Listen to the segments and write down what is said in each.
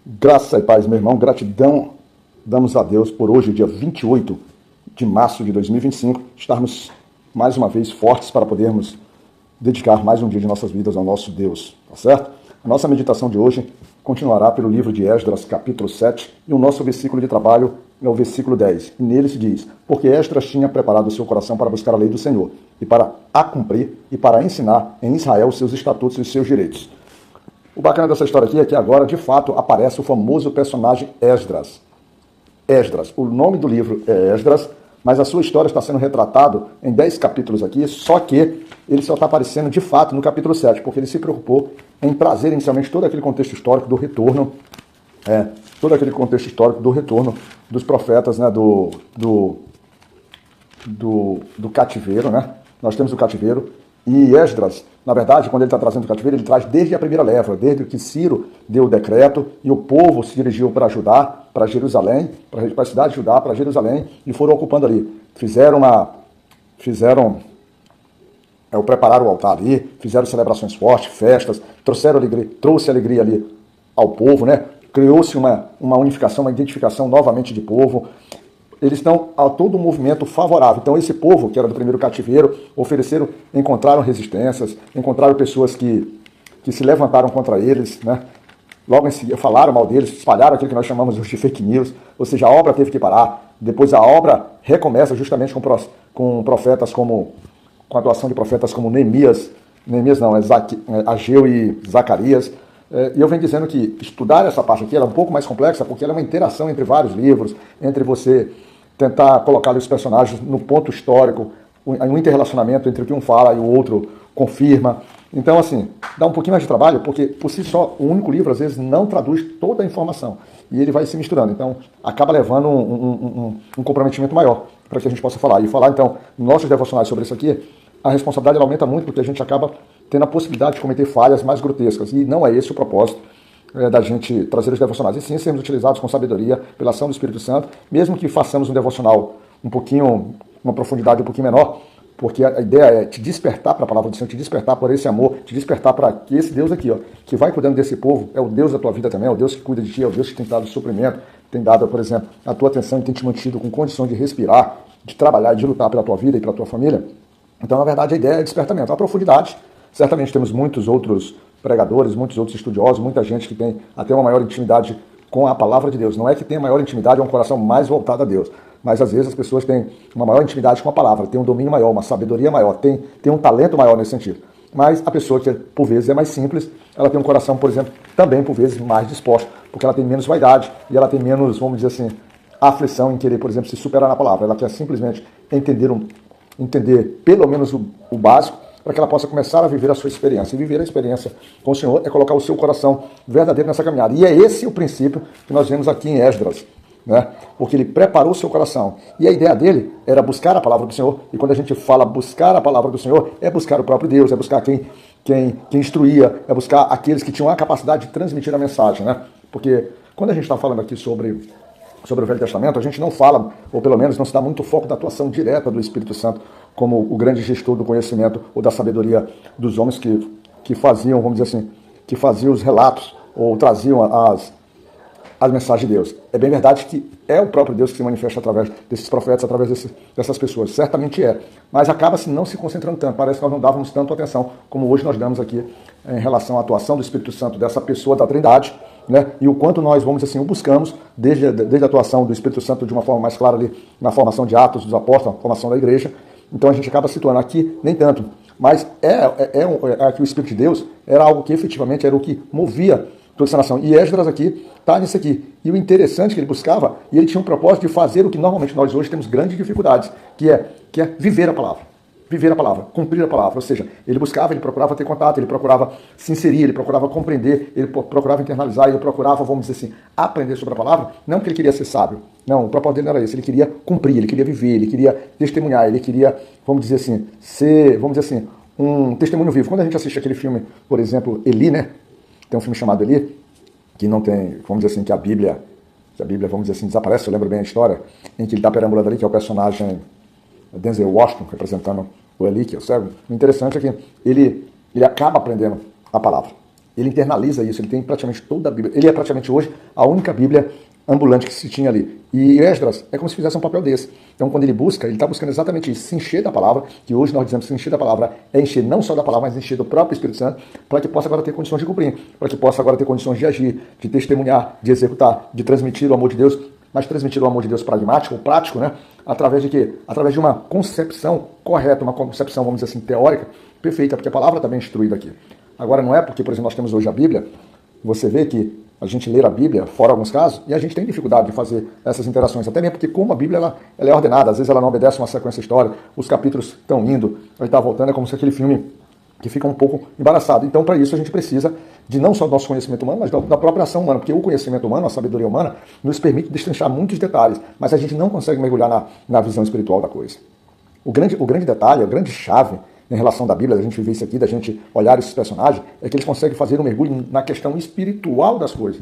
Graça e paz, meu irmão, gratidão damos a Deus por hoje, dia 28 de março de 2025, estarmos mais uma vez fortes para podermos dedicar mais um dia de nossas vidas ao nosso Deus, tá certo? A nossa meditação de hoje continuará pelo livro de Esdras, capítulo 7, e o nosso versículo de trabalho é o versículo 10. E nele se diz: porque Esdras tinha preparado o seu coração para buscar a lei do Senhor, e para a cumprir, e para ensinar em Israel os seus estatutos e os seus direitos. O bacana dessa história aqui é que agora, de fato, aparece o famoso personagem Esdras. Esdras, o nome do livro é Esdras, mas a sua história está sendo retratado em 10 capítulos aqui, só que ele só está aparecendo, de fato, no capítulo 7, porque ele se preocupou em trazer inicialmente todo aquele contexto histórico do retorno, dos profetas, né, do cativeiro, né? Nós temos o cativeiro, e Esdras, na verdade, quando ele está trazendo o cativeiro, ele traz desde a primeira leva, desde que Ciro deu o decreto e o povo se dirigiu para Judá, para Jerusalém, para a cidade de Judá, para Jerusalém, e foram ocupando ali. Prepararam o altar ali, fizeram celebrações fortes, festas, trouxe alegria ali ao povo, né? Criou-se uma unificação, uma identificação novamente de povo. Eles estão a todo um movimento favorável. Então esse povo, que era do primeiro cativeiro, encontraram resistências, encontraram pessoas que se levantaram contra eles, né? Logo em seguida falaram mal deles, espalharam aquilo que nós chamamos de fake news, ou seja, a obra teve que parar. Depois a obra recomeça justamente com profetas com a atuação de profetas como Ageu e Zacarias. E eu venho dizendo que estudar essa parte aqui é um pouco mais complexa, porque ela é uma interação entre vários livros, entre você tentar colocar os personagens no ponto histórico, um interrelacionamento entre o que um fala e o outro confirma. Então, assim, dá um pouquinho mais de trabalho, porque por si só, o único livro, às vezes, não traduz toda a informação. E ele vai se misturando. Então, acaba levando um comprometimento maior para que a gente possa falar. E falar, então, nossos devocionais sobre isso aqui, a responsabilidade ela aumenta muito, porque a gente acaba tendo a possibilidade de cometer falhas mais grotescas. E não é esse o propósito da gente trazer os devocionais. E sim, sermos utilizados com sabedoria pela ação do Espírito Santo, mesmo que façamos um devocional uma profundidade um pouquinho menor, porque a ideia é te despertar para a palavra do Senhor, te despertar por esse amor, te despertar para que esse Deus aqui, ó, que vai cuidando desse povo, é o Deus da tua vida também, é o Deus que cuida de ti, é o Deus que tem dado suprimento, tem dado, por exemplo, a tua atenção e tem te mantido com condição de respirar, de trabalhar, de lutar pela tua vida e pela tua família. Então, na verdade, a ideia é despertamento. A profundidade, certamente temos muitos outros pregadores, muitos outros estudiosos, muita gente que tem até uma maior intimidade com a palavra de Deus. Não é que tenha maior intimidade, é um coração mais voltado a Deus. Mas, às vezes, as pessoas têm uma maior intimidade com a palavra, têm um domínio maior, uma sabedoria maior, têm um talento maior nesse sentido. Mas a pessoa que, por vezes, é mais simples, ela tem um coração, por exemplo, também, por vezes, mais disposto, porque ela tem menos vaidade e ela tem menos, vamos dizer assim, aflição em querer, por exemplo, se superar na palavra. Ela quer simplesmente entender pelo menos o básico, para que ela possa começar a viver a sua experiência. E viver a experiência com o Senhor é colocar o seu coração verdadeiro nessa caminhada. E é esse o princípio que nós vemos aqui em Esdras, né? Porque ele preparou o seu coração. E a ideia dele era buscar a palavra do Senhor. E quando a gente fala buscar a palavra do Senhor, é buscar o próprio Deus, é buscar quem instruía, é buscar aqueles que tinham a capacidade de transmitir a mensagem, né? Porque quando a gente está falando aqui sobre o Velho Testamento, a gente não fala, ou pelo menos não se dá muito foco da atuação direta do Espírito Santo como o grande gestor do conhecimento ou da sabedoria dos homens que faziam, vamos dizer assim, que faziam os relatos ou traziam as mensagens de Deus. É bem verdade que é o próprio Deus que se manifesta através desses profetas, através dessas pessoas. Certamente é. Mas acaba-se não se concentrando tanto. Parece que nós não dávamos tanto atenção como hoje nós damos aqui em relação à atuação do Espírito Santo, dessa pessoa da Trindade, né? E o quanto nós, vamos dizer assim, o buscamos desde a atuação do Espírito Santo de uma forma mais clara ali na formação de Atos dos Apóstolos, na formação da igreja. Então a gente acaba situando aqui, nem tanto. Mas aqui o Espírito de Deus era algo que efetivamente era o que movia toda essa nação. E Esdras aqui está nisso aqui. E o interessante que ele buscava, e ele tinha um propósito de fazer o que normalmente nós hoje temos grandes dificuldades, que é viver a palavra. Viver a palavra, cumprir a palavra. Ou seja, ele procurava ter contato, ele procurava se inserir, ele procurava compreender, ele procurava internalizar, ele procurava, vamos dizer assim, aprender sobre a palavra. Não porque ele queria ser sábio. Não, o propósito dele não era esse. Ele queria cumprir, ele queria viver, ele queria testemunhar, ele queria, vamos dizer assim, um testemunho vivo. Quando a gente assiste aquele filme, por exemplo, Eli, né? Tem um filme chamado Eli, que não tem, vamos dizer assim, que a Bíblia, vamos dizer assim, desaparece, eu lembro bem a história, em que ele está perambulando ali, que é o personagem Denzel Washington, representando o Eli, que é o cego. O interessante é que ele acaba aprendendo a palavra. Ele internaliza isso, ele tem praticamente toda a Bíblia. Ele é praticamente hoje a única Bíblia ambulante que se tinha ali. E Esdras é como se fizesse um papel desse. Então, quando ele busca, ele está buscando exatamente isso, se encher da palavra, que hoje nós dizemos que se encher da palavra é encher não só da palavra, mas encher do próprio Espírito Santo, para que possa agora ter condições de cumprir, para que possa agora ter condições de agir, de testemunhar, de executar, de transmitir o amor de Deus, mas transmitir o amor de Deus pragmático, prático, né? Através de quê? Através de uma concepção correta, uma concepção, vamos dizer assim, teórica, perfeita, porque a palavra está bem instruída aqui. Agora, não é porque, por exemplo, nós temos hoje a Bíblia, você vê que a gente lê a Bíblia, fora alguns casos, e a gente tem dificuldade de fazer essas interações, até mesmo porque como a Bíblia ela é ordenada, às vezes ela não obedece uma sequência histórica, os capítulos estão indo, aí está voltando, é como se aquele filme que fica um pouco embaraçado. Então, para isso, a gente precisa de não só do nosso conhecimento humano, mas da própria ação humana, porque o conhecimento humano, a sabedoria humana, nos permite destrinchar muitos detalhes, mas a gente não consegue mergulhar na visão espiritual da coisa. O grande detalhe, a grande chave em relação da Bíblia, da gente viver isso aqui, da gente olhar esses personagens, é que eles conseguem fazer um mergulho na questão espiritual das coisas.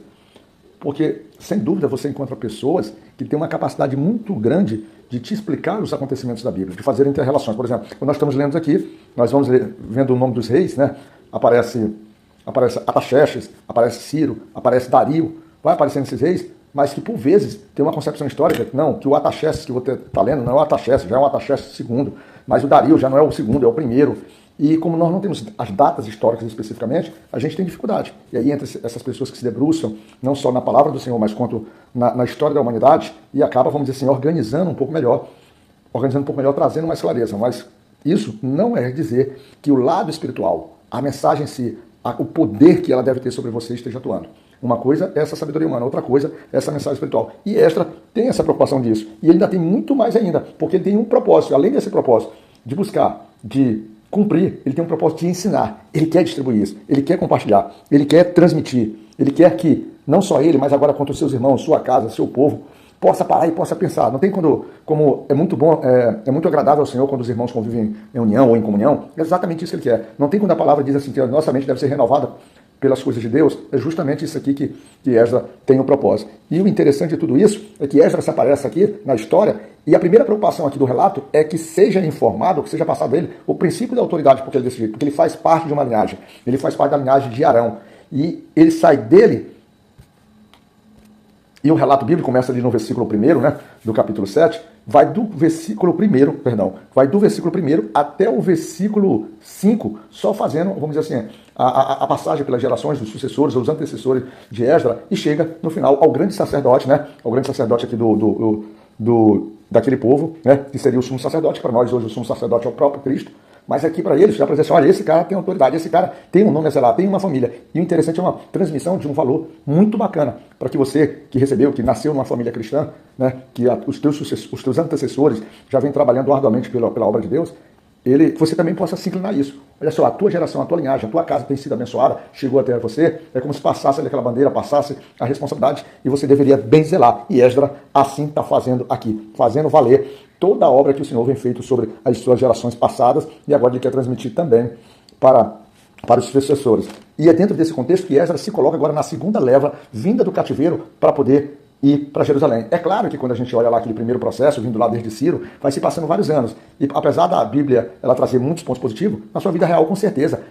Porque, sem dúvida, você encontra pessoas que têm uma capacidade muito grande de te explicar os acontecimentos da Bíblia, de fazer inter-relações. Por exemplo, quando nós estamos lendo aqui, nós vamos vendo o nome dos reis, né? Aparece Ataxerxes, aparece Ciro, aparece Dario, vai aparecendo esses reis, mas que por vezes tem uma concepção histórica, não, que o Ataxerxes que você está lendo não é o Ataxerxes, já é um Ataxerxes II, mas o Dario já não é o segundo, é o primeiro. E como nós não temos as datas históricas especificamente, a gente tem dificuldade. E aí entre essas pessoas que se debruçam, não só na palavra do Senhor, mas quanto na história da humanidade, e acaba, vamos dizer assim, organizando um pouco melhor, trazendo mais clareza. Mas isso não é dizer que o lado espiritual, a mensagem em si, o poder que ela deve ter sobre você esteja atuando. Uma coisa é essa sabedoria humana, outra coisa é essa mensagem espiritual. E Esdras tem essa preocupação disso. E ele ainda tem muito mais ainda, porque ele tem um propósito, além desse propósito de buscar, de cumprir, ele tem um propósito de ensinar. Ele quer distribuir isso, ele quer compartilhar, ele quer transmitir, ele quer que, não só ele, mas agora quanto os seus irmãos, sua casa, seu povo, possa parar e possa pensar. Não tem como é muito bom, é muito agradável ao Senhor quando os irmãos convivem em união ou em comunhão. É exatamente isso que ele quer. Não tem quando a palavra diz assim que a nossa mente deve ser renovada pelas coisas de Deus. É justamente isso aqui que Esdras tem o propósito. E o interessante de tudo isso é que Esdras aparece aqui na história e a primeira preocupação aqui do relato é que seja informado, que seja passado a ele o princípio da autoridade, porque ele é desse jeito, porque ele faz parte de uma linhagem. Ele faz parte da linhagem de Arão. E ele sai dele. E o relato bíblico começa ali no versículo 1, né, do capítulo 7, vai do versículo 1 até o versículo 5, só fazendo, vamos dizer assim, a passagem pelas gerações dos sucessores, os antecessores de Esdras, e chega no final ao grande sacerdote, né, ao grande sacerdote aqui daquele povo, né, que seria o sumo sacerdote. Para nós hoje o sumo sacerdote é o próprio Cristo. Mas aqui para eles, já para dizer assim, olha, esse cara tem autoridade, esse cara tem um nome a zelar, tem uma família. E o interessante é uma transmissão de um valor muito bacana, para que você que recebeu, que nasceu numa família cristã, né, que os teus antecessores já vêm trabalhando arduamente pela obra de Deus, você também possa se inclinar a isso. Olha só, a tua geração, a tua linhagem, a tua casa tem sido abençoada, chegou até você, é como se passasse ali aquela bandeira, passasse a responsabilidade, e você deveria bem zelar. E Esdras assim está fazendo aqui, fazendo valer toda a obra que o Senhor vem feito sobre as suas gerações passadas, e agora ele quer transmitir também para os sucessores. E é dentro desse contexto que Esdras se coloca agora na segunda leva, vinda do cativeiro, para poder ir para Jerusalém. É claro que quando a gente olha lá aquele primeiro processo, vindo lá desde Ciro, vai se passando vários anos. E apesar da Bíblia ela trazer muitos pontos positivos, na sua vida real, com certeza,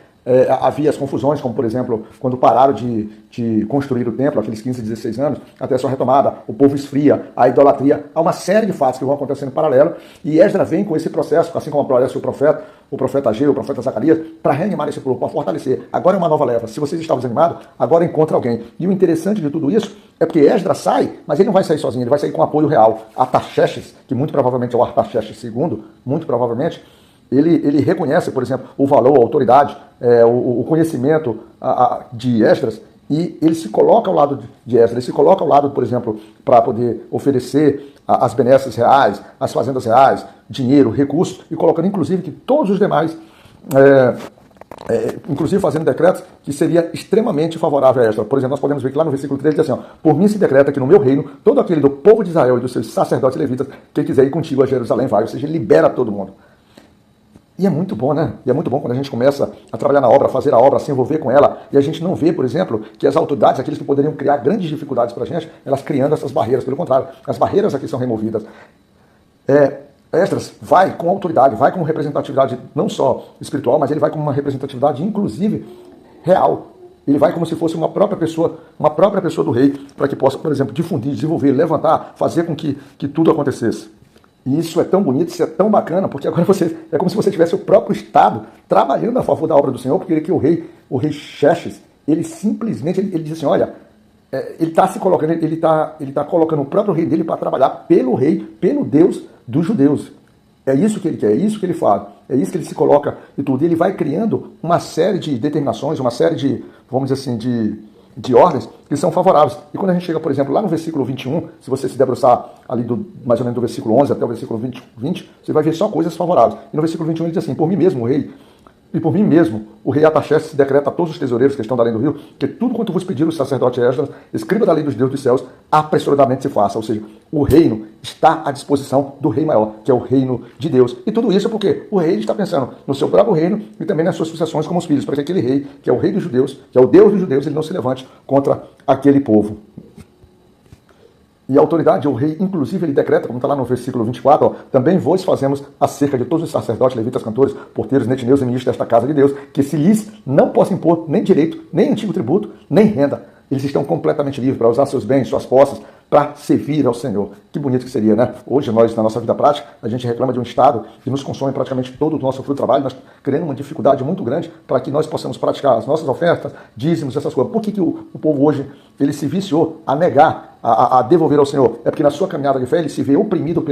havia as confusões, como por exemplo, quando pararam de construir o templo, aqueles 15, 16 anos, até a sua retomada, o povo esfria, a idolatria, há uma série de fatos que vão acontecendo em paralelo, e Esdras vem com esse processo, assim como aparece o profeta Ageu, o profeta Zacarias, para reanimar esse povo, para fortalecer. Agora é uma nova leva. Se vocês estavam desanimados, agora encontra alguém. E o interessante de tudo isso é porque Esdras sai, mas ele não vai sair sozinho, ele vai sair com apoio real. Artaxerxes, que muito provavelmente é o Artaxerxes II, muito provavelmente, ele reconhece, por exemplo, o valor, a autoridade, o conhecimento de Esdras, e ele se coloca ao lado de Esdras, ele se coloca ao lado, por exemplo, para poder oferecer as benesses reais, as fazendas reais, dinheiro, recursos, e colocando inclusive que todos os demais, inclusive fazendo decretos que seria extremamente favorável a Esdras. Por exemplo, nós podemos ver que lá no versículo 3 diz assim, por mim se decreta que no meu reino, todo aquele do povo de Israel e dos seus sacerdotes e levitas, quem quiser ir contigo a Jerusalém vai, ou seja, ele libera todo mundo. E é muito bom, né? E é muito bom quando a gente começa a trabalhar na obra, a fazer a obra, a se envolver com ela, e a gente não vê, por exemplo, que as autoridades, aqueles que poderiam criar grandes dificuldades para a gente, elas criando essas barreiras. Pelo contrário, as barreiras aqui são removidas. Esdras vai com autoridade, vai com representatividade não só espiritual, mas ele vai com uma representatividade, inclusive, real. Ele vai como se fosse uma própria pessoa do rei, para que possa, por exemplo, difundir, desenvolver, levantar, fazer com que tudo acontecesse. E isso é tão bonito, isso é tão bacana, porque agora é como se você tivesse o próprio Estado trabalhando a favor da obra do Senhor, porque o rei Xerxes, ele simplesmente, ele diz assim, olha, ele está se colocando, ele tá colocando o próprio rei dele para trabalhar pelo rei, pelo Deus dos judeus. É isso que ele quer, é isso que ele fala, é isso que ele se coloca e tudo. E ele vai criando uma série de determinações, uma série de, vamos dizer assim, de ordens que são favoráveis. E quando a gente chega, por exemplo, lá no versículo 21, se você se debruçar ali mais ou menos do versículo 11 até o versículo 20, você vai ver só coisas favoráveis. E no versículo 21 ele diz assim, por mim mesmo, o rei, e por mim mesmo, o rei Artaxerxes se decreta a todos os tesoureiros que estão da além do rio, que tudo quanto vos pedir o sacerdote Esdras, escriba da lei dos deuses dos céus, apressuradamente se faça. Ou seja, o reino está à disposição do rei maior, que é o reino de Deus. E tudo isso porque o rei está pensando no seu próprio reino e também nas suas sucessões como os filhos, para que aquele rei, que é o rei dos judeus, que é o Deus dos judeus, ele não se levante contra aquele povo. E a autoridade, o rei, inclusive, ele decreta, como está lá no versículo 24, ó, também vós fazemos acerca de todos os sacerdotes, levitas, cantores, porteiros, netineus e ministros desta casa de Deus, que se lhes não possa impor nem direito, nem antigo tributo, nem renda. Eles estão completamente livres para usar seus bens, suas posses, para servir ao Senhor. Que bonito que seria, né? Hoje, nós, na nossa vida prática, a gente reclama de um Estado que nos consome praticamente todo o nosso fruto do trabalho, nós criando uma dificuldade muito grande para que nós possamos praticar as nossas ofertas, dízimos, essas coisas. Por que o povo hoje ele se viciou a negar, a devolver ao Senhor? É porque na sua caminhada de fé ele se vê oprimido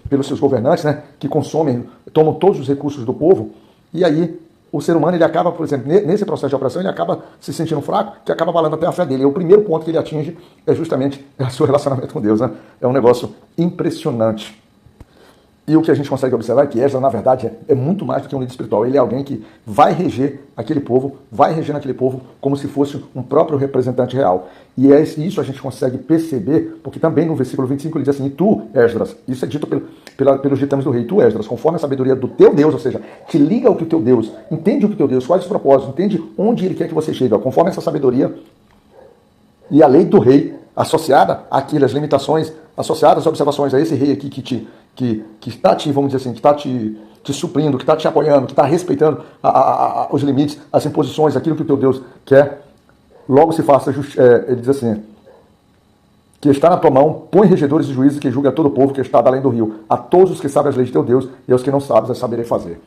pelos seus governantes, né? Que consomem, tomam todos os recursos do povo, e aí o ser humano, ele acaba, por exemplo, nesse processo de operação, ele acaba se sentindo fraco, que acaba abalando até a fé dele. E o primeiro ponto que ele atinge é justamente o seu relacionamento com Deus, né? É um negócio impressionante. E o que a gente consegue observar é que Esdras, na verdade, é muito mais do que um líder espiritual. Ele é alguém que vai reger aquele povo, vai reger naquele povo como se fosse um próprio representante real. E isso a gente consegue perceber, porque também no versículo 25 ele diz assim, e tu, Esdras, isso é dito pelos ditames do rei, tu, Esdras, conforme a sabedoria do teu Deus, ou seja, te liga ao que o teu Deus, entende o que o teu Deus, quais os propósitos, entende onde ele quer que você chegue, conforme essa sabedoria e a lei do rei, associada àquelas limitações, associadas às observações a esse rei aqui que está te, vamos dizer assim, que está te suprindo, que está te apoiando, que está respeitando os limites, as imposições, aquilo que o teu Deus quer, logo se faça, ele diz assim, que está na tua mão, põe regedores e juízes que julguem a todo o povo que está além do rio, a todos os que sabem as leis de teu Deus e aos que não sabem as saberei fazer.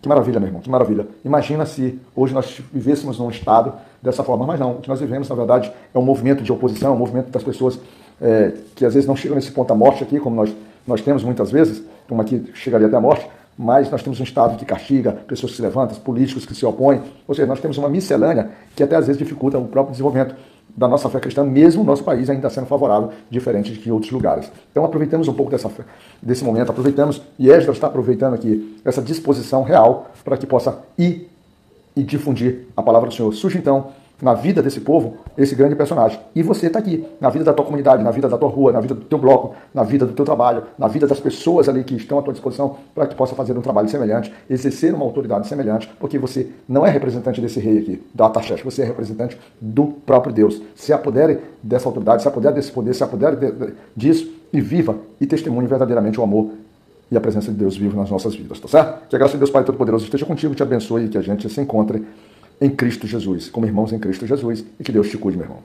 Que maravilha, meu irmão, que maravilha. Imagina se hoje nós vivêssemos num estado dessa forma, mas não. O que nós vivemos, na verdade, é um movimento de oposição, um movimento das pessoas que às vezes não chegam nesse ponto da morte aqui, como nós temos muitas vezes, como aqui chegaria até a morte, mas nós temos um Estado que castiga, pessoas que se levantam, políticos que se opõem, ou seja, nós temos uma miscelânea que até às vezes dificulta o próprio desenvolvimento da nossa fé cristã, mesmo o nosso país ainda sendo favorável, diferente de que outros lugares. Então aproveitamos um pouco desse momento, aproveitamos, e Esdras está aproveitando aqui essa disposição real para que possa ir e difundir a palavra do Senhor. Surge então na vida desse povo esse grande personagem. E você está aqui, na vida da tua comunidade, na vida da tua rua, na vida do teu bloco, na vida do teu trabalho, na vida das pessoas ali que estão à tua disposição para que possa fazer um trabalho semelhante, exercer uma autoridade semelhante, porque você não é representante desse rei aqui, da Artaxerxes, você é representante do próprio Deus. Se apodere dessa autoridade, se apodere desse poder, se apodere disso e viva e testemunhe verdadeiramente o amor e a presença de Deus vivo nas nossas vidas, tá certo? Que a graça de Deus Pai Todo-Poderoso esteja contigo, te abençoe e que a gente se encontre em Cristo Jesus, como irmãos em Cristo Jesus, e que Deus te cuide, meu irmão.